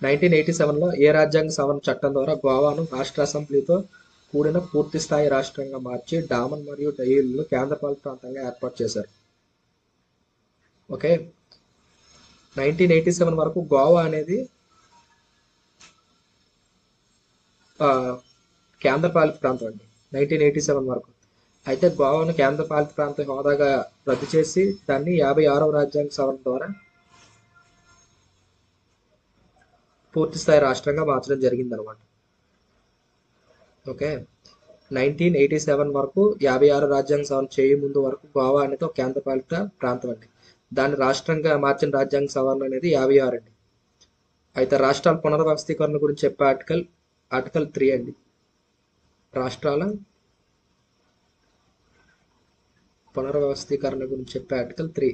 1987లో ఏ రాజ్యాంగ సవరణ చట్టం ద్వారా గోవాను రాష్ట్ర అసెంబ్లీతో కూడిన పూర్తి స్థాయి రాష్ట్రంగా మార్చి డామన్ మరియు డయ్యూలను కేంద్రపాలిత ప్రాంతంగా ఏర్పాటు చేశారు? ఓకే. 1987 వరకు గోవా అనేది ఆ, కేంద్రపాలిత ప్రాంతం అండి. 1987 వరకు. అయితే గోవాను కేంద్రపాలిత ప్రాంత హోదాగా రద్దు చేసి దాన్ని 56వ రాజ్యాంగ సవరణ ద్వారా పూర్తి స్థాయి రాష్ట్రంగా మార్చడం జరిగిందనమాట. ఓకే. 1987 వరకు 56 రాజ్యాంగ సవరణ చేయు ముందు వరకు గోవా అనేది ఒక కేంద్రపాలిత ప్రాంతం అండి. దాన్ని రాష్ట్రంగా మార్చిన రాజ్యాంగ సవరణ అనేది 56 అండి. అయితే రాష్ట్రాల పునర్వ్యవస్థీకరణ గురించి చెప్పే ఆర్టికల్ 3 అండి. రాష్ట్రాల పునర్వ్యవస్థీకరణ గురించి చెప్పే ఆర్టికల్ 3.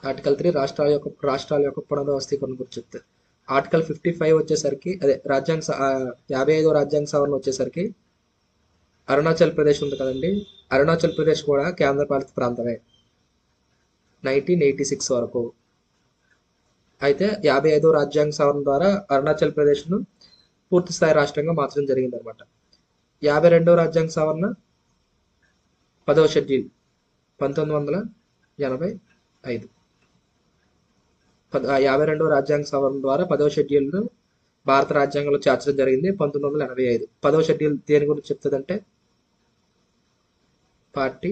ఆర్టికల్ 3 రాష్ట్రాల యొక్క పునర్వ్యవస్థీకరణ గురించి చెప్తే ఆర్టికల్ 55 వచ్చేసరికి అదే 55వ రాజ్యాంగ సవరణ వచ్చేసరికి అరుణాచల్ ప్రదేశ్ ఉంది కదండి. అరుణాచల్ ప్రదేశ్ కూడా కేంద్రపాలిత ప్రాంతమే 1986 వరకు. అయితే 55వ రాజ్యాంగ సవరణ ద్వారా అరుణాచల్ ప్రదేశ్ను పూర్తి స్థాయి రాష్ట్రంగా మార్చడం జరిగింది అనమాట. 52వ రాజ్యాంగ సవరణ 10వ షెడ్యూల్ 1985. 52వ రాజ్యాంగ సవరణ ద్వారా 10వ షెడ్యూల్ను భారత రాజ్యాంగంలో చేర్చడం జరిగింది 1985. 10వ షెడ్యూల్ దేని గురించి చెప్తుందంటే పార్టీ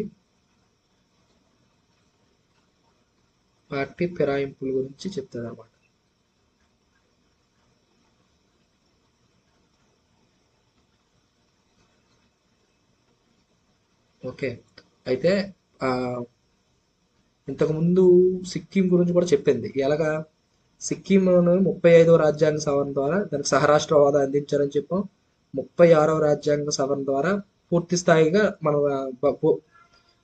ఫిరాయింపుల గురించి చెప్తుంది అనమాట. ఓకే. అయితే ఇంతకుముందు సిక్కిం గురించి కూడా చెప్పింది. ఎలాగా సిక్కింను 35వ రాజ్యాంగ సవరణ ద్వారా దానికి సహరాష్ట్ర హోదా అందించారని చెప్పాం. 36వ రాజ్యాంగ సవరణ ద్వారా పూర్తి స్థాయిగా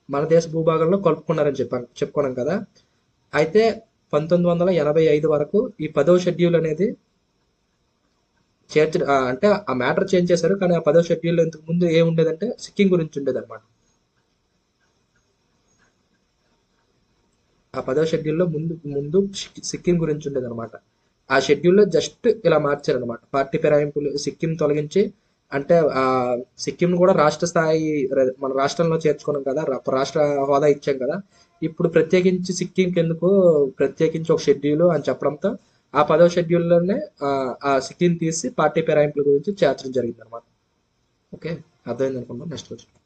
మన దేశ భూభాగంలో కలుపుకున్నారని చెప్పుకున్నాం కదా. అయితే 1985 వరకు ఈ 10వ షెడ్యూల్ అనేది అంటే ఆ మ్యాటర్ చేంజ్ చేశారు. కానీ ఆ 10వ షెడ్యూల్ ఇంతకు ముందు ఏముండేదంటే సిక్కిం గురించి ఉండేది అనమాట. ఆ 10వ షెడ్యూల్లో ముందు సిక్కిం గురించి ఉండేది అనమాట. ఆ షెడ్యూల్లో జస్ట్ ఇలా మార్చారనమాట. పార్టీ ఫిరాయింపులు సిక్కిం తొలగించి అంటే సిక్కిం కూడా రాష్ట్ర స్థాయి మన రాష్ట్రంలో చేర్చుకున్నాం కదా, రాష్ట్ర హోదా ఇచ్చాం కదా. ఇప్పుడు ప్రత్యేకించి సిక్కింకి ఎందుకు ప్రత్యేకించి ఒక షెడ్యూల్ అని చెప్పడంతో ఆ 10వ షెడ్యూల్లోనే ఆ సిక్కిం తీసి పార్టీ ఫిరాయింపుల గురించి చేర్చడం జరిగింది అనమాట. ఓకే, అర్థమైంది అనుకుంటాం. Next question.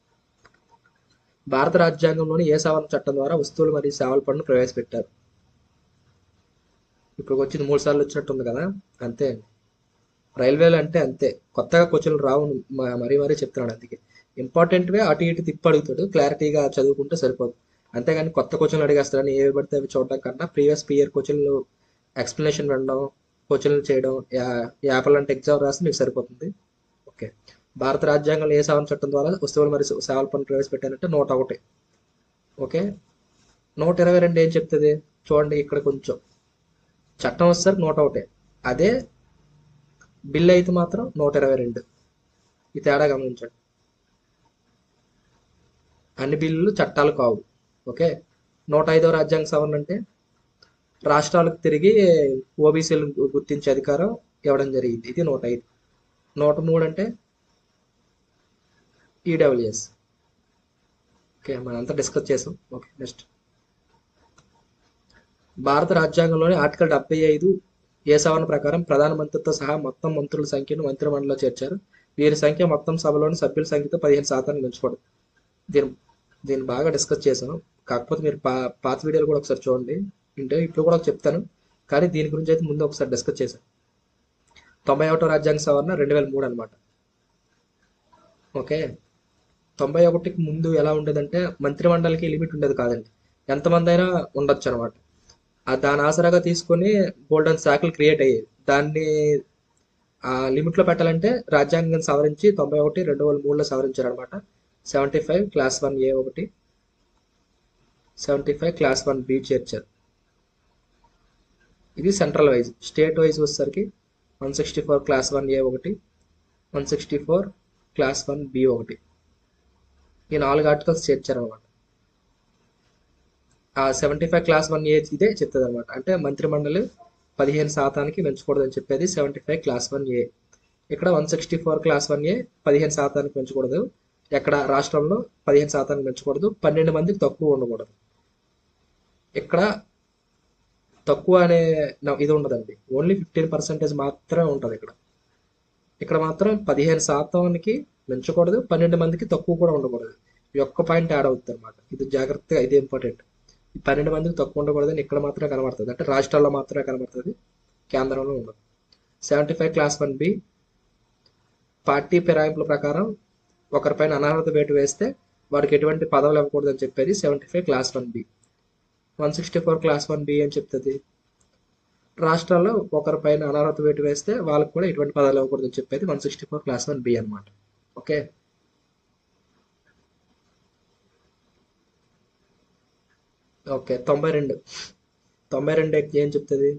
భారత రాజ్యాంగంలోని ఏ సవరణ చట్టం ద్వారా వస్తువులు మరియు సేవల పన్ను ప్రవేశపెట్టారు? ఇప్పుడు వచ్చింది 3 సార్లు వచ్చినట్టుంది కదా. అంతే అండి. రైల్వేలు అంటే అంతే, కొత్తగా క్వశ్చన్లు రావు. మరీ చెప్తున్నాడు. అందుకే ఇంపార్టెంట్వే అటు ఇటు తిప్పి అడుగుతాడు. క్లారిటీగా చదువుకుంటే సరిపోదు. అంతేగాని కొత్త క్వశ్చన్లు అడిగేస్తాడని ఏవి పడితే అవి చూడడం కన్నా ప్రీవియస్ ఇయర్ క్వశ్చన్లు ఎక్స్ప్లెనేషన్ వినడం, క్వశ్చన్లు చేయడం, యాప్ లాంటి ఎగ్జామ్ రాసి మీకు సరిపోతుంది. ఓకే. భారత రాజ్యాంగంలో ఏ సవరణ చట్టం ద్వారా వస్తువులు మరియు సేవల పన్ను ప్రవేశపెట్టారంటే 101. ఓకే. 122 ఏం చెప్తుంది చూడండి. ఇక్కడ కొంచెం చట్టం వస్తారు 101. అదే బిల్ అయితే మాత్రం 122. ఈ తేడా గమనించండి. అన్ని బిల్లులు చట్టాలు కావు. ఓకే. 105వ రాజ్యాంగ సవరణ అంటే రాష్ట్రాలకు తిరిగి ఓబీసీలు గుర్తించే అధికారం ఇవ్వడం జరిగింది. ఇది 105. 103 అంటే ఈడబ్ల్యూఎస్. ఓకే, మనంతా డిస్కస్ చేసాం. Okay, next. భారత రాజ్యాంగంలోని ఆర్టికల్ 75 ఏ సవరణ ప్రకారం ప్రధానమంత్రితో సహా మొత్తం మంత్రుల సంఖ్యను మంత్రిమండలిలో చేర్చారు? వీరి సంఖ్య మొత్తం సభలోని సభ్యుల సంఖ్యతో 15% మించకూడదు. దీన్ని బాగా డిస్కస్ చేశాను. కాకపోతే మీరు పాత వీడియోలు కూడా ఒకసారి చూడండి. అంటే ఇప్పుడు కూడా చెప్తాను, కానీ దీని గురించి అయితే ముందు ఒకసారి డిస్కస్ చేశాను. 91వ రాజ్యాంగ సవరణ 2003 అనమాట. ఓకే. 91కి ముందు ఎలా ఉండేదంటే మంత్రిమండలికి లిమిట్ ఉండేది కాదండి, ఎంతమంది అయినా ఉండొచ్చు అనమాట. దాని ఆసరాగా తీసుకొని గోల్డెన్ శాఖలు క్రియేట్ అయ్యాయి. దాన్ని ఆ లిమిట్లో పెట్టాలంటే రాజ్యాంగం సవరించి 91 2003లో సవరించారు అనమాట. 75 క్లాస్ 1A ఒకటి, 75 క్లాస్ 1B చేర్చారు. ఇది సెంట్రల్ వైజ్. స్టేట్ వైజ్ వచ్చేసరికి 164 క్లాస్ 1A ఒకటి, 164 క్లాస్ 1B ఒకటి. ఈ 4 ఆర్టికల్స్ చేర్చారు అనమాట. ఆ 75 క్లాస్ 1A ఇదే చెప్తుంది అనమాట. అంటే మంత్రిమండలి 15% పెంచకూడదని చెప్పేది 75 క్లాస్ 1A. ఇక్కడ 164 క్లాస్ 1A 15% పెంచకూడదు. ఎక్కడ రాష్ట్రంలో 15% పెంచకూడదు. 12 మందికి తక్కువ ఉండకూడదు. ఇక్కడ తక్కువ అనే ఇది ఉండదండి. ఓన్లీ 15% మాత్రమే ఉంటుంది ఇక్కడ. ఇక్కడ మాత్రం 15%కి పెంచకూడదు, 12 మందికి తక్కువ కూడా ఉండకూడదు. ఈ ఒక్క పాయింట్ యాడ్ అవుతుంది అనమాట. ఇది జాగ్రత్తగా, ఇది ఇంపార్టెంట్. ఈ 12 మందికి తక్కువ ఉండకూడదని ఇక్కడ మాత్రమే కనబడుతుంది. అంటే రాష్ట్రాల్లో మాత్రమే కనబడుతుంది, కేంద్రంలో ఉండదు. 75 క్లాస్ 1B పార్టీ ఫిరాయింపుల ప్రకారం ఒకరిపైన అనర్హత వేటు వేస్తే వారికి ఎటువంటి పదవులు ఇవ్వకూడదని చెప్పేది 75 క్లాస్ 1B. 164 క్లాస్ 1B అని చెప్తుంది, రాష్ట్రాల్లో ఒకరిపైన అనర్హత వేటు వేస్తే వాళ్ళకి కూడా ఎటువంటి పదాలు ఇవ్వకూడదని చెప్పేది 164 క్లాస్ 1B అనమాట. ఓకే. ఓకే, 92 ఏం చెప్తుంది?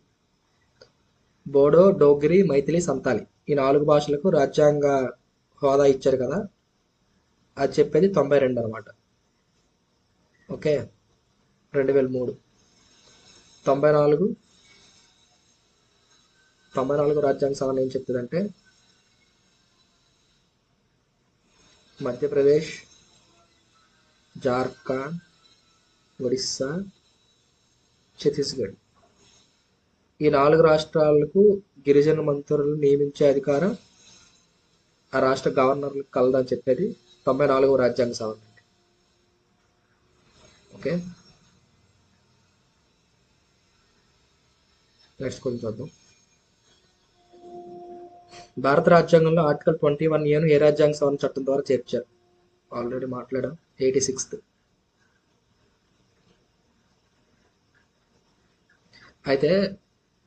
బోడో, డోగ్రి, మైథిలి, సంతాలి ఈ 4 భాషలకు రాజ్యాంగ హోదా ఇచ్చారు కదా, అది చెప్పేది 92 అనమాట. ఓకే. 2003. 94 రాజ్యాంగ సవరణ ఏం చెప్తుందంటే మధ్యప్రదేశ్, జార్ఖండ్, ఒడిస్సా, ఛత్తీస్గఢ్ ఈ 4 రాష్ట్రాలకు గిరిజన మంత్రులను నియమించే అధికారం ఆ రాష్ట్ర గవర్నర్లకు కలదని చెప్పేది 94వ రాజ్యాంగ సవరణ. ఓకే, నెక్స్ట్ కొంచెం చూద్దాం. భారత రాజ్యాంగంలో ఆర్టికల్ 21Aను ఏ రాజ్యాంగ సవరణ చట్టం ద్వారా చేర్చారు? ఆల్రెడీ మాట్లాడాం. 86th. అయితే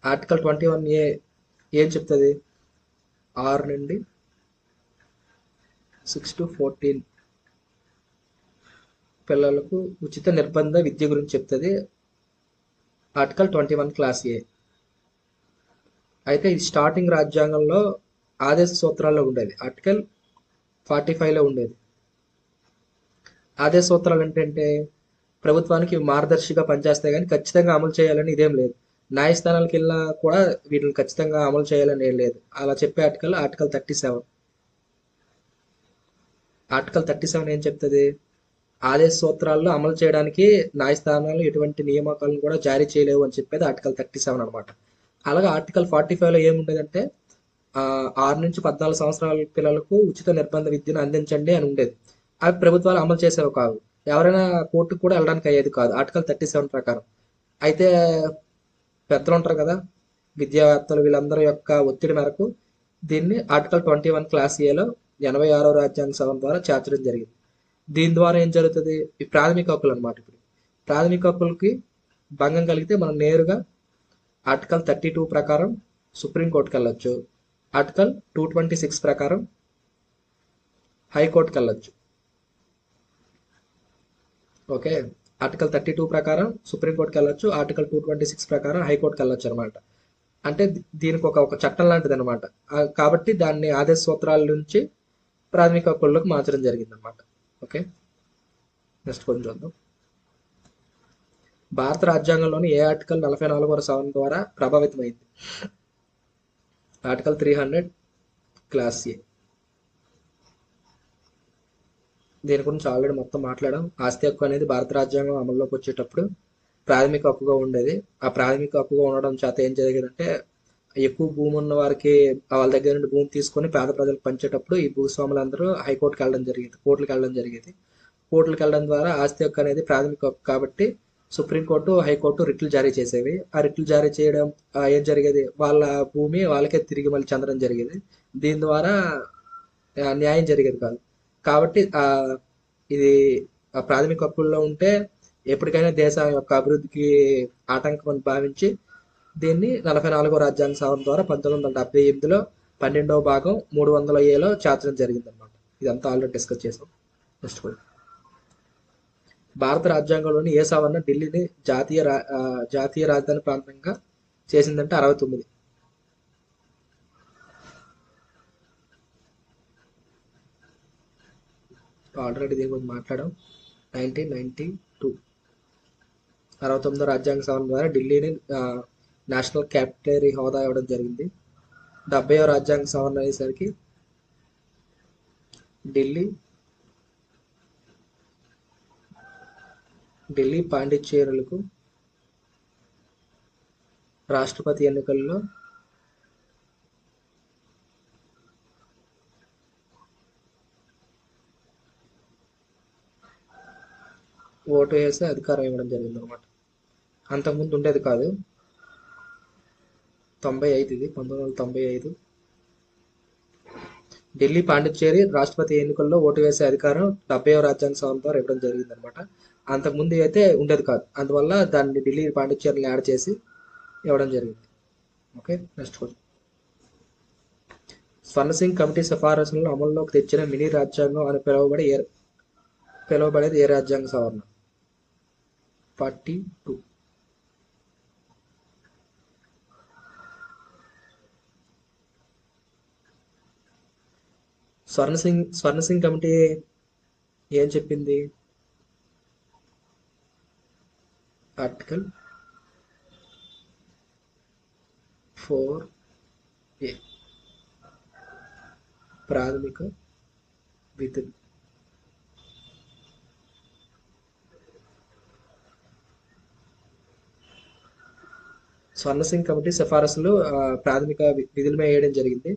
ఆర్టికల్ 21A ఏం చెప్తుంది? 6 నుండి 6 to 14 పిల్లలకు ఉచిత నిర్బంధ విద్య గురించి చెప్తుంది ఆర్టికల్ 21 క్లాస్ A. అయితే ఇది స్టార్టింగ్ రాజ్యాంగంలో ఆదేశ సూత్రాల్లో ఉండేది, ఆర్టికల్ 45లో ఉండేది. ఆదేశ సూత్రాలు ఏంటంటే ప్రభుత్వానికి మార్గదర్శిగా పనిచేస్తాయి, కానీ ఖచ్చితంగా అమలు చేయాలని ఇదేం లేదు. న్యాయస్థానాలకు వెళ్ళినా కూడా వీటిని ఖచ్చితంగా అమలు చేయాలని ఏం లేదు. అలా చెప్పే ఆర్టికల్ 37. ఆర్టికల్ 37 ఏం చెప్తుంది? ఆదేశ సూత్రాల్లో అమలు చేయడానికి న్యాయస్థానాలు ఎటువంటి నియామకాలను కూడా జారీ చేయలేవు అని చెప్పేది ఆర్టికల్ 37 అనమాట. అలాగే ఆర్టికల్ 45లో ఏముండేదంటే 6 నుంచి 14 సంవత్సరాల పిల్లలకు ఉచిత నిర్బంధ విద్యను అందించండి అని ఉండేది. అవి ప్రభుత్వాలు అమలు చేసేవి కావు. ఎవరైనా కోర్టుకు కూడా వెళ్ళడానికి అయ్యేది కాదు ఆర్టికల్ 37 ప్రకారం. అయితే పెద్దలు ఉంటారు కదా, విద్యావేత్తలు, వీళ్ళందరి యొక్క ఒత్తిడి మేరకు దీన్ని ఆర్టికల్ 21 క్లాస్ Aలో 86వ రాజ్యాంగ సవరణ ద్వారా చేర్చడం జరిగింది. దీని ద్వారా ఏం జరుగుతుంది? ఈ ప్రాథమిక హక్కులు అనమాట. ఇప్పుడు ప్రాథమిక హక్కులకి భంగం కలిగితే మనం నేరుగా ఆర్టికల్ 32 ప్రకారం సుప్రీంకోర్టుకి వెళ్ళొచ్చు. ఆర్టికల్ 226 ప్రకారం హైకోర్టుకి వెళ్ళొచ్చు. ఓకే, ఆర్టికల్ 32 ప్రకారం సుప్రీంకోర్టుకి వెళ్ళొచ్చు, ఆర్టికల్ 226 ప్రకారం హైకోర్టుకి వెళ్ళొచ్చు అనమాట. అంటే దీనికి ఒక చట్టం లాంటిది అనమాట. కాబట్టి దాన్ని ఆదేశ సూత్రాల నుంచి ప్రాథమిక హక్కుల్లోకి మార్చడం జరిగింది అనమాట. ఓకే, నెక్స్ట్ కొంచెం చూద్దాం. భారత రాజ్యాంగంలోని ఏ ఆర్టికల్ 44వ సవరణ ద్వారా ప్రభావితమైంది? Article 300 class A. దీని గురించి ఆల్రెడీ మొత్తం మాట్లాడాం. ఆస్తి హక్కు అనేది భారత రాజ్యాంగం అమల్లోకి వచ్చేటప్పుడు ప్రాథమిక హక్కుగా ఉండేది. ఆ ప్రాథమిక హక్కుగా ఉండడం చేత ఏం జరిగేదంటే ఎక్కువ భూమి ఉన్న వారికి వాళ్ళ దగ్గర నుండి భూమి తీసుకొని పేద ప్రజలకు పంచేటప్పుడు ఈ భూస్వాములందరూ హైకోర్టుకి వెళ్ళడం జరిగేది, కోర్టులకు వెళ్ళడం జరిగేది. కోర్టులకు వెళ్ళడం ద్వారా ఆస్తి హక్కు అనేది ప్రాథమిక హక్కు కాబట్టి సుప్రీంకోర్టు, హైకోర్టు రిట్లు జారీ చేసేవి. ఆ రిట్లు జారీ చేయడం ఏం జరిగేది, వాళ్ళ భూమి వాళ్ళకే తిరిగి మళ్ళీ చెందడం జరిగేది. దీని ద్వారా న్యాయం జరిగేది కాదు. కాబట్టి ఇది ప్రాథమిక హక్కుల్లో ఉంటే ఎప్పటికైనా దేశం యొక్క అభివృద్ధికి ఆటంకం అని భావించి దీన్ని 44వ రాజ్యాంగ సవరణ ద్వారా 1978లో 12వ భాగం 300Aలో చేర్చడం జరిగిందనమాట. ఇదంతా ఆల్రెడీ డిస్కస్ చేసాం. నెక్స్ట్ కూడా భారత రాజ్యాంగంలోని ఏ సవరణ ఢిల్లీని జాతీయ రాజధాని ప్రాంతంగా చేసిందంటే 69. ఆల్రెడీ దీని గురించి మాట్లాడాం. 1992. 69వ రాజ్యాంగ సవరణ ద్వారా ఢిల్లీని నేషనల్ క్యాపిటల్ హోదా ఇవ్వడం జరిగింది. 70వ రాజ్యాంగ సవరణ అయ్యేసరికి ఢిల్లీ పాండిచ్చేరులకు రాష్ట్రపతి ఎన్నికల్లో ఓటు వేసే అధికారం ఇవ్వడం జరిగింది అనమాట. అంతకుముందు ఉండేది కాదు. 95 ఇది 1995. ఢిల్లీ పాండిచ్చేరి రాష్ట్రపతి ఎన్నికల్లో ఓటు వేసే అధికారం 70వ రాజ్యాంగ సవరణ ద్వారా ఇవ్వడం జరిగింది అనమాట. అంతకుముందు అయితే ఉండేది కాదు. అందువల్ల దాన్ని ఢిల్లీ పాండిచ్చేరిని యాడ్ చేసి ఇవ్వడం జరిగింది. Okay, next question. స్వర్ణ సింగ్ కమిటీ సిఫారసులను అమల్లోకి తెచ్చిన మినీ రాజ్యాంగం అని పిలువబడేది ఏ రాజ్యాంగ సవరణ? 42. స్వర్ణ సింగ్ కమిటీ ఏం చెప్పింది? ఆర్టికల్ 4A ప్రాథమిక విధులు. స్వర్ణ సింగ్ కమిటీ సిఫారసులు ప్రాథమిక విధులమే వేయడం జరిగింది.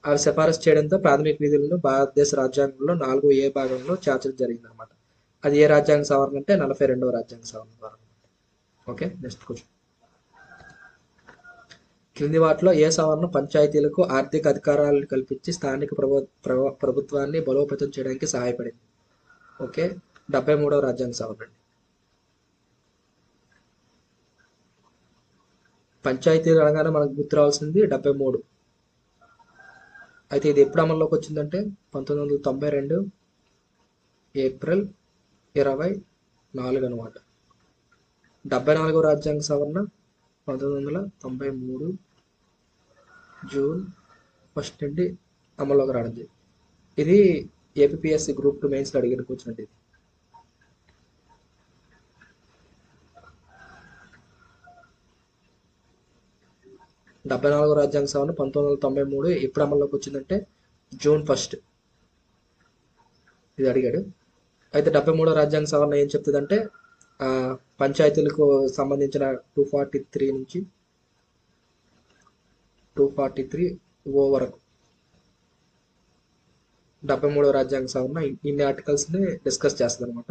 అవి సిఫారసు చేయడంతో ప్రాథమిక విధులను భారతదేశ రాజ్యాంగంలో 4A భాగంలో చేర్చడం జరిగింది అనమాట. అది ఏ రాజ్యాంగ సవరణ అంటే 42వ రాజ్యాంగ సవరణ ద్వారా. Okay, next question. కింది వాటిలో ఏ సవరణ పంచాయతీలకు ఆర్థిక అధికారాలను కల్పించి స్థానిక ప్రభుత్వాన్ని బలోపేతం చేయడానికి సహాయపడింది? ఓకే, 73వ రాజ్యాంగ సవరణ. పంచాయతీలు అనగానే మనకు గుర్తు రావాల్సింది 73. అయితే ఇది ఎప్పుడు అమల్లోకి వచ్చిందంటే 1992 ఏప్రిల్ 24 అనమాట. 74వ రాజ్యాంగ సవరణ 1993 జూన్ 1 నుండి అమల్లోకి రావడం జరిగింది. ఇది ఏపీఎస్సి గ్రూప్ 2 మెయిన్స్లో అడిగిన క్వశ్చన్ అండి. ఇది 74వ రాజ్యాంగ సవరణ 1993 ఎప్పుడు అమల్లోకి వచ్చిందంటే జూన్ 1. ఇది అడిగాడు. అయితే 73వ రాజ్యాంగ సవరణ ఏం చెప్తుందంటే పంచాయతీలకు సంబంధించిన 243 నుంచి 243O వరకు 73వ రాజ్యాంగ సవరణ ఇన్ని ఆర్టికల్స్ని డిస్కస్ చేస్తుంది అనమాట.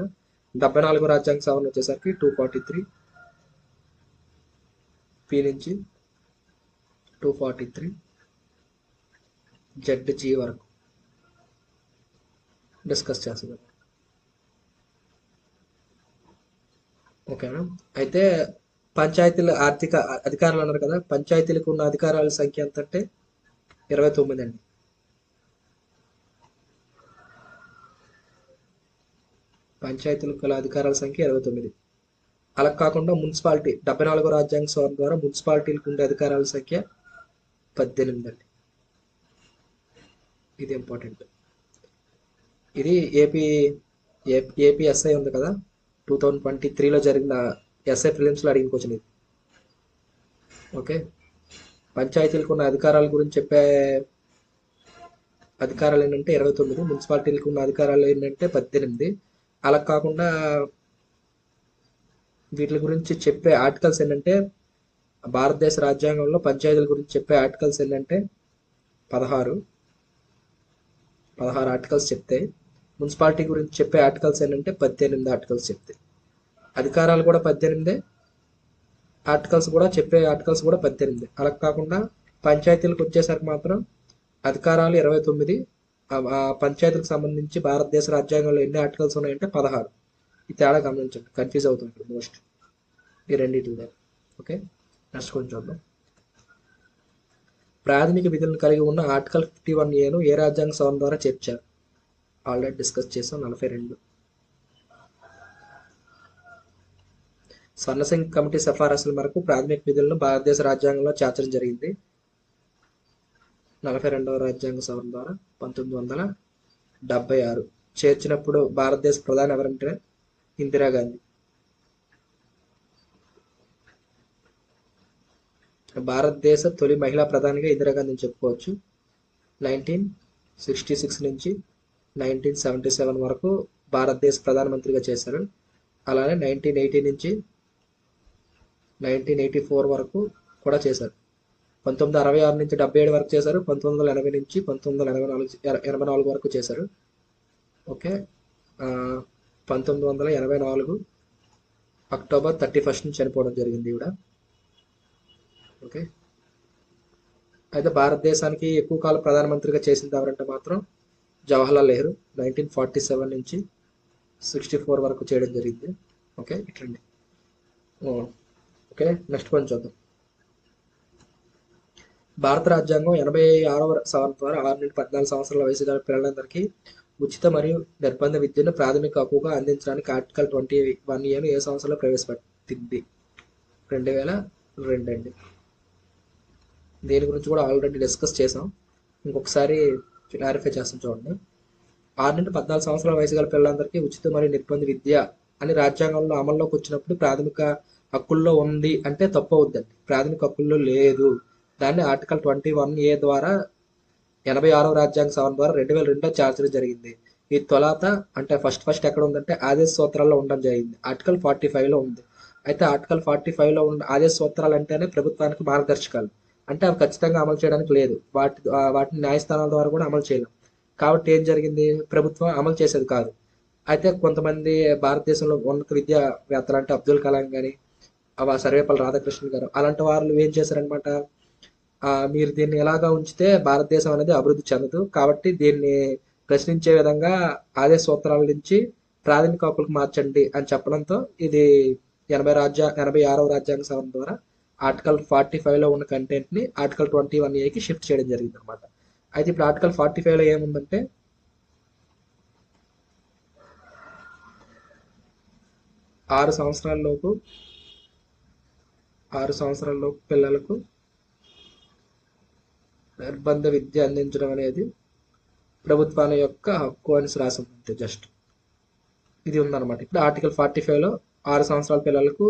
74వ రాజ్యాంగ సవరణ వచ్చేసరికి 243P నుంచి 243ZG వరకు డిస్కస్ చేస్తుంది. ఓకేనా? అయితే పంచాయతీల ఆర్థిక అధికారులు అన్నారు కదా, పంచాయతీలకు ఉన్న అధికారాల సంఖ్య ఎంత అంటే 29 అండి. పంచాయతీలకు గల అధికారాల సంఖ్య 29. అలా కాకుండా మున్సిపాలిటీ 74వ రాజ్యాంగ సవరణ ద్వారా మున్సిపాలిటీలకు ఉండే అధికారాల సంఖ్య 18 అండి. ఇది ఇంపార్టెంట్. ఇది ఏపీఎస్ఐ ఉంది కదా, 2023లో జరిగిన ఎస్ఐ ప్రిలిమ్స్లో అడిగిన క్వశ్చన్ ఇది. ఓకే, పంచాయతీలకు ఉన్న అధికారాల గురించి చెప్పే అధికారాలు ఏంటంటే 29, మున్సిపాలిటీలకు ఉన్న అధికారాలు ఏంటంటే 18. అలా కాకుండా వీటి గురించి చెప్పే ఆర్టికల్స్ ఏంటంటే భారతదేశ రాజ్యాంగంలో పంచాయతీల గురించి చెప్పే ఆర్టికల్స్ ఏంటంటే 16 ఆర్టికల్స్ చెప్తాయి. మున్సిపాలిటీ గురించి చెప్పే ఆర్టికల్స్ ఏంటంటే 18 ఆర్టికల్స్ చెప్తాయి. అధికారాలు కూడా 18, ఆర్టికల్స్ కూడా చెప్పే ఆర్టికల్స్ కూడా 18. అలా కాకుండా పంచాయతీలకు వచ్చేసరికి మాత్రం అధికారాలు 29, పంచాయతీలకు సంబంధించి భారతదేశ రాజ్యాంగంలో ఎన్ని ఆర్టికల్స్ ఉన్నాయంటే 16. ఈ తేడా గమనించండి, కన్ఫ్యూజ్ అవుతుంది మోస్ట్ ఈ రెండింటి. ఓకే, నెక్స్ట్ కొంచెం చూద్దాం. ప్రాథమిక విధులను కలిగి ఉన్న ఆర్టికల్ 51Aను ఏ రాజ్యాంగ సవరణ ద్వారా చేర్చారు? ఆల్రెడీ డిస్కస్ చేసాం, 42. స్వర్ణ సింగ్ కమిటీ సిఫారసుల మేరకు ప్రాథమిక విధులను భారతదేశ రాజ్యాంగంలో చేర్చడం జరిగింది. 42వ రాజ్యాంగ సవరణ ద్వారా 1976 చేర్చినప్పుడు భారతదేశ ప్రధాని ఎవరంటే ఇందిరాగాంధీ. భారతదేశ తొలి మహిళా ప్రధానిగా ఇందిరాగాంధీని చెప్పుకోవచ్చు. 1966 నుంచి 1977 వరకు భారతదేశ ప్రధానమంత్రిగా చేశారు. అలానే 1980 నుంచి 1984 వరకు కూడా చేశారు. 1966 నుంచి 77 వరకు చేశారు. 1980 నుంచి 1984 వరకు చేశారు. ఓకే. 1984 అక్టోబర్ 31 చనిపోవడం జరిగింది ఈవిడ. ఓకే. అయితే భారతదేశానికి ఎక్కువ కాలం ప్రధానమంత్రిగా చేసింది ఎవరంటే మాత్రం జవహర్లాల్ నెహ్రూ 1947 నుంచి 64 వరకు చేయడం జరిగింది. ఓకే, ఇట్లండి. ఓకే, నెక్స్ట్ కొంచెం చూద్దాం. భారత రాజ్యాంగం 86వ సవరణ ద్వారా 6 నుండి 14 సంవత్సరాల వయసు గల పిల్లలందరికీ ఉచిత మరియు నిర్బంధ విద్యను ప్రాథమిక హక్కుగా అందించడానికి ఆర్టికల్ 21A ఏ సంవత్సరంలో ప్రవేశపెట్టింది? 2002 అండి. దీని గురించి కూడా ఆల్రెడీ డిస్కస్ చేసాం, ఇంకొకసారి క్లారిఫై చేస్తాం చూడండి. 6 నుండి 14 సంవత్సరాల వయసు గల పిల్లలందరికీ ఉచిత మరియు నిర్బంధ విద్య అని రాజ్యాంగంలో అమల్లోకి వచ్చినప్పుడు ప్రాథమిక హక్కుల్లో ఉంది అంటే తప్పు అవుద్దండి. ప్రాథమిక హక్కుల్లో లేదు. దాన్ని ఆర్టికల్ 21A ద్వారా 86వ రాజ్యాంగ సవరణ ద్వారా 2002లో చేర్చడం జరిగింది. ఈ తొలాత అంటే ఫస్ట్ ఎక్కడ ఉందంటే ఆదేశ సూత్రాల్లో ఉండడం జరిగింది. ఆర్టికల్ 45లో ఉంది. అయితే ఆర్టికల్ 45లో ఉన్న ఆదేశ సూత్రాలు అంటేనే ప్రభుత్వానికి మార్గదర్శకాలు, అంటే అవి ఖచ్చితంగా అమలు చేయడానికి లేదు. వాటిని న్యాయస్థానాల ద్వారా కూడా అమలు చేయలేం. కాబట్టి ఏం జరిగింది, ప్రభుత్వం అమలు చేసేది కాదు. అయితే కొంతమంది భారతదేశంలో ఉన్నత విద్యావేత్తలు అంటే అబ్దుల్ కలాం కానీ సర్వేపల్లి రాధాకృష్ణన్ గారు అలాంటి వాళ్ళు ఏం చేశారనమాట, మీరు దీన్ని ఎలాగా ఉంచితే భారతదేశం అనేది అభివృద్ధి చెందదు, కాబట్టి దీన్ని ప్రశ్నించే విధంగా ఆదేశ సూత్రాల నుంచి ప్రాథమిక హక్కులకు మార్చండి అని చెప్పడంతో ఇది 86వ రాజ్యాంగ సవరణ ద్వారా ఆర్టికల్ 45లో ఉన్న కంటెంట్ని ఆర్టికల్ 21Aకి షిఫ్ట్ చేయడం జరిగింది అనమాట. అయితే ఇప్పుడు ఆర్టికల్ 45లో ఏముందంటే 6 సంవత్సరాలలోపు పిల్లలకు నిర్బంధ విద్య అందించడం అనేది ప్రభుత్వాల యొక్క హక్కు అని రాసి ఉంటుంది. జస్ట్ ఇది ఉందన్నమాట. ఇప్పుడు ఆర్టికల్ 45లో 6 సంవత్సరాల పిల్లలకు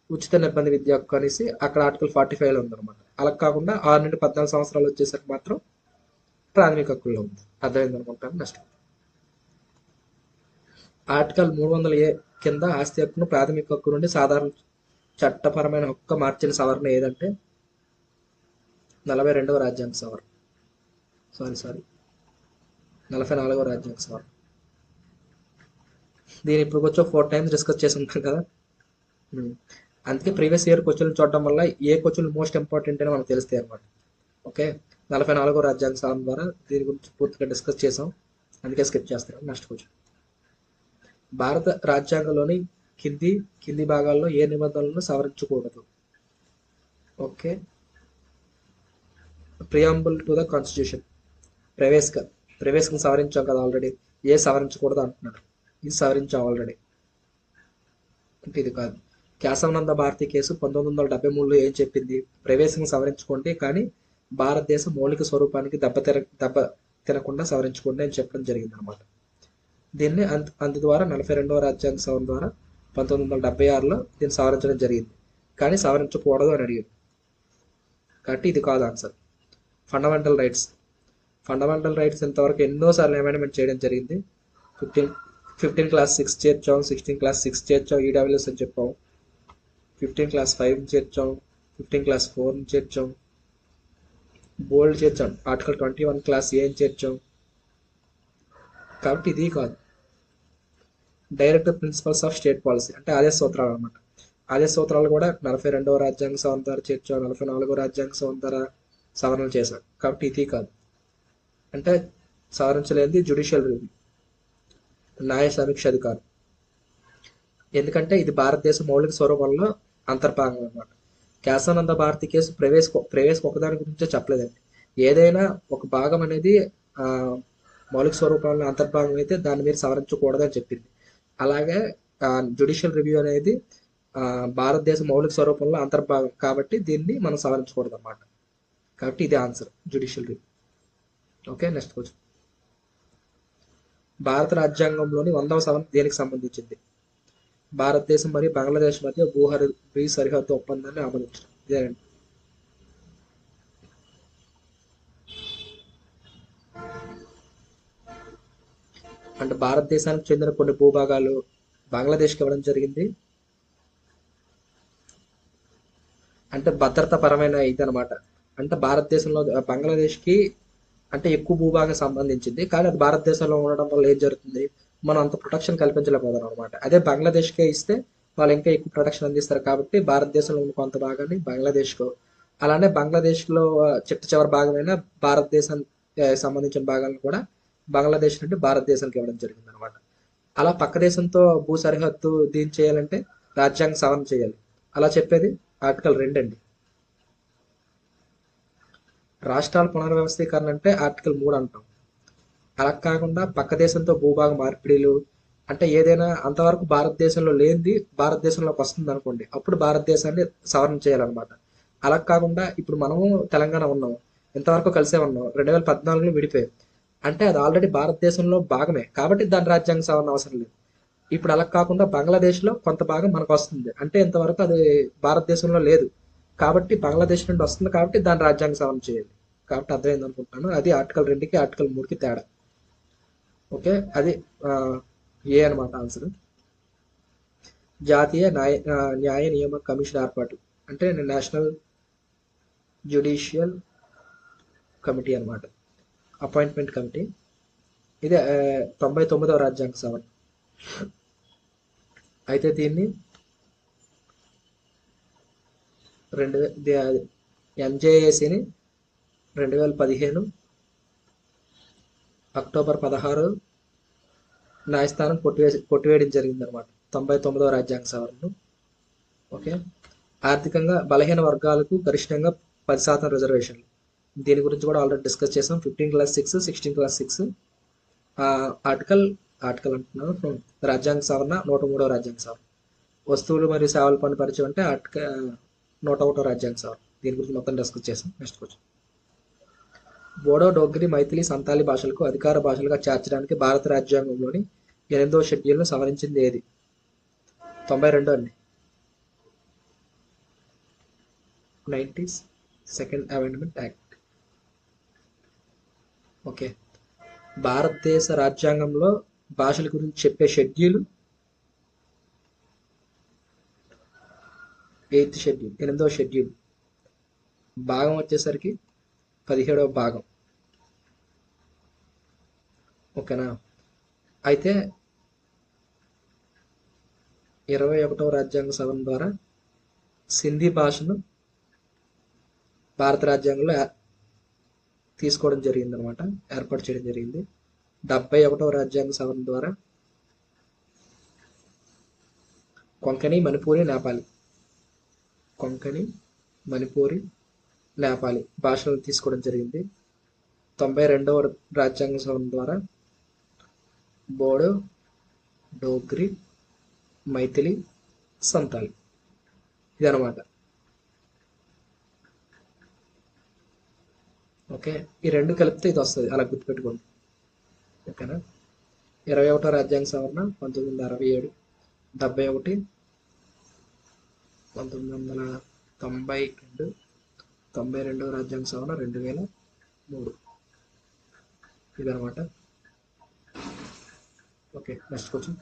ఉచిత నిర్బంధ విద్య హక్కు అనేసి అక్కడ ఆర్టికల్ 45లో ఉందన్నమాట. అలా కాకుండా 6 నుండి 14 సంవత్సరాలు వచ్చేసరికి మాత్రం ప్రాథమిక హక్కుల్లో ఉంది. అర్థమైంది అనుకుంటాను. నెక్స్ట్ ఆర్టికల్ 300A కింద ఆస్తి హక్కును ప్రాథమిక హక్కు నుండి సాధారణ చట్టపరమైన హక్కు మార్చిన సవరణ ఏదంటే 42వ రాజ్యాంగ సవరణ. సారీ 44వ రాజ్యాంగ సవరణ. దీని ఇప్పుడు కొంచెం 4 టైమ్స్ డిస్కస్ చేసి ఉంటాం కదా. అందుకే ప్రీవియస్ ఇయర్ క్వశ్చన్లు చూడడం వల్ల ఏ క్వశ్చన్ మోస్ట్ ఇంపార్టెంట్ అని మనకు తెలుస్తాయి అనమాట. ఓకే, 44వ రాజ్యాంగ సవరణ ద్వారా దీని గురించి పూర్తిగా డిస్కస్ చేసాం, అందుకే స్కిప్ చేస్తాం. నెక్స్ట్ క్వశ్చన్, భారత రాజ్యాంగంలోని కింది భాగాల్లో ఏ నిబంధనలను సవరించకూడదు? Okay, preamble to the constitution, ప్రవేశకం సవరించాం కదా ఆల్రెడీ. ఏ సవరించకూడదు అంటున్నాడు, ఇది సవరించాం ఆల్రెడీ అంటే ఇది కాదు. కేశవనంద భారతి కేసు 1973లో ఏం చెప్పింది, ప్రవేశం సవరించుకోండి కానీ భారతదేశ మౌలిక స్వరూపానికి దెబ్బ తినకుండా సవరించుకోండి అని చెప్పడం జరిగింది అనమాట. దీన్ని అందు ద్వారా 42వ రాజ్యాంగ సవరణ ద్వారా 1976లో దీన్ని సవరించడం జరిగింది, కానీ సవరించకూడదు అని అడిగాడు. కాబట్టి ఇది కాదు ఆన్సర్. ఫండమెంటల్ రైట్స్ ఇంతవరకు ఎన్నోసార్లు అమెండ్మెంట్ చేయడం జరిగింది. 15 క్లాస్ 6 చేర్చాం, 16 క్లాస్ 6 చేర్చాం, ఈడబ్ల్యూఎస్ అని చెప్పాం. 15 క్లాస్ 5 చేర్చాం, 15 క్లాస్ 4 చేర్చాం, బోల్డ్ చేర్చాం, ఆర్టికల్ 21 క్లాస్ ఏం చేర్చాం. కాబట్టి ఇది కాదు. Direct principles of state policy అంటే ఆదేశ సూత్రాలు అనమాట. ఆదేశ సూత్రాలు కూడా 42వ రాజ్యాంగ సవరణ ద్వారా చేర్చాం, 44వ రాజ్యాంగ సవరణ ద్వారా సవరణలు చేశాం. కాబట్టి ఇది కాదు. అంటే సవరించలేనిది జ్యుడిషియల్ రివ్యూ, న్యాయ సమీక్ష అధికారం. ఎందుకంటే ఇది భారతదేశ మౌలిక స్వరూపంలో అంతర్భాగం అనమాట. కేశవానంద భారతి కేసు ప్రవేశం ఒకదాని గురించే చెప్పలేదండి. ఏదైనా ఒక భాగం అనేది మౌలిక స్వరూపంలో అంతర్భాగం అయితే దాన్ని మీరు సవరించకూడదని చెప్పింది. అలాగే జ్యుడిషియల్ రివ్యూ అనేది భారతదేశ మౌలిక స్వరూపంలో అంతర్భాగం కాబట్టి దీన్ని మనం సవరించకూడదు అన్నమాట. కాబట్టి ఇది answer, judicial review. Okay, next question, భారత రాజ్యాంగంలోని 100వ సవరణ దేనికి సంబంధించింది? భారతదేశం మరియు బంగ్లాదేశ్ మధ్య భూ సరిహద్దు ఒప్పందాన్ని ఆమోదించడం. ఇదేనండి. అంటే భారతదేశానికి చెందిన కొన్ని భూభాగాలు బంగ్లాదేశ్కి ఇవ్వడం జరిగింది. అంటే భద్రతా పరమైన ఇదనమాట. అంటే భారతదేశంలో బంగ్లాదేశ్కి అంటే ఎక్కువ భూభాగం సంబంధించింది, కానీ అది భారతదేశంలో ఉండడం వల్ల ఏం జరుగుతుంది, మనం అంత ప్రొటెక్షన్ కల్పించలేకపోతున్నాం అనమాట. అదే బంగ్లాదేశ్కే ఇస్తే వాళ్ళు ఇంకా ఎక్కువ ప్రొటెక్షన్ అందిస్తారు, కాబట్టి భారతదేశంలో ఉన్న కొంత భాగాన్ని బంగ్లాదేశ్కు, అలానే బంగ్లాదేశ్లో చిట్ట చివరి భాగమైన భారతదేశం సంబంధించిన భాగాలను కూడా బంగ్లాదేశ్ నుండి భారతదేశానికి ఇవ్వడం జరిగింది అనమాట. అలా పక్క దేశంతో భూ సరిహద్దు దీని చేయాలంటే రాజ్యాంగ సవరణ చేయాలి. అలా చెప్పేది ఆర్టికల్ 2 అండి. రాష్ట్రాల పునర్వ్యవస్థీకరణ అంటే ఆర్టికల్ 3 అంటాం. అలా కాకుండా పక్క దేశంతో భూభాగ మార్పిడిలు అంటే ఏదైనా అంతవరకు భారతదేశంలో లేనిది భారతదేశంలోకి వస్తుంది అనుకోండి, అప్పుడు భారతదేశాన్ని సవరణ చేయాలన్నమాట. అలా కాకుండా ఇప్పుడు మనము తెలంగాణ ఉన్నాం, ఇంతవరకు కలిసే ఉన్నాం, 2014లో విడిపోయాం, అంటే అది ఆల్రెడీ భారతదేశంలో భాగమే, కాబట్టి దాని రాజ్యాంగ సవరణ అవసరం లేదు. ఇప్పుడు అలా కాకుండా బంగ్లాదేశ్లో కొంత భాగం మనకు వస్తుంది, అంటే ఇంతవరకు అది భారతదేశంలో లేదు, కాబట్టి బంగ్లాదేశ్ నుండి వస్తుంది, కాబట్టి దాని రాజ్యాంగ సవరణ చేయాలి. కాబట్టి అర్థమైంది అనుకుంటున్నాను. అది ఆర్టికల్ 2కి ఆర్టికల్ 3కి తేడా. ఓకే, అది ఆ, ఏ అనమాట ఆన్సర్. జాతీయ న్యాయ నియమ కమిషన్ ఏర్పాటు అంటే నేషనల్ జ్యుడిషియల్ కమిటీ అనమాట, అపాయింట్మెంట్ కమిటీ. ఇది 99వ రాజ్యాంగ సవరణ. అయితే దీన్ని ఎన్జేఏసీని 2015 అక్టోబర్ 16 న్యాయస్థానం కొట్టివేయడం జరిగింది అనమాట, 99వ రాజ్యాంగ సవరణను. ఓకే, ఆర్థికంగా బలహీన వర్గాలకు గరిష్టంగా 10% రిజర్వేషన్లు. దీని గురించి కూడా ఆల్రెడీ డిస్కస్ చేసాం. 15 క్లాస్ 6, 16 క్లాస్ 6 ఆర్టికల్ ఆర్టికల్ అంటున్నాను, రాజ్యాంగ సవరణ 103వ రాజ్యాంగ సవరణ. వస్తువులు మరియు సేవల పన్ను పరిచయం అంటే ఆర్టికల్ 101వ రాజ్యాంగ సవరణ. దీని గురించి మొత్తం డిస్కస్ చేసాం. Next question. బోడో, డోగ్రి, మైథిలి, సంతాలి భాషలకు అధికార భాషలుగా చేర్చడానికి భారత రాజ్యాంగంలోని 8వ షెడ్యూల్ను సవరించింది ఏది? 92 అండి, 92nd అమెండ్మెంట్ యాక్ట్. ఓకే, భారతదేశ రాజ్యాంగంలో భాషల గురించి చెప్పే షెడ్యూల్ 8th షెడ్యూల్, 8వ షెడ్యూల్. భాగం వచ్చేసరికి 17వ భాగం. ఓకేనా. అయితే 21వ రాజ్యాంగ సవరణ ద్వారా సింధీ భాషను భారత రాజ్యాంగంలో తీసుకోవడం జరిగింది అనమాట, ఏర్పాటు చేయడం జరిగింది. 71వ రాజ్యాంగ సవరణ ద్వారా కొంకణి, మణిపూరి, నేపాలి భాషలను తీసుకోవడం జరిగింది. 92వ రాజ్యాంగ సవరణ ద్వారా బోడో, డోగ్రి, మైథిలి, సంతాలి ఇదనమాట. ఓకే, ఈ రెండు కలిపితే ఇది వస్తుంది, అలా గుర్తుపెట్టుకోండి. ఓకేనా. 21వ రాజ్యాంగ సవరణ 1967, 71, 1992, 92వ రాజ్యాంగ సవరణ 2003 ఇదనమాట. Okay, next question.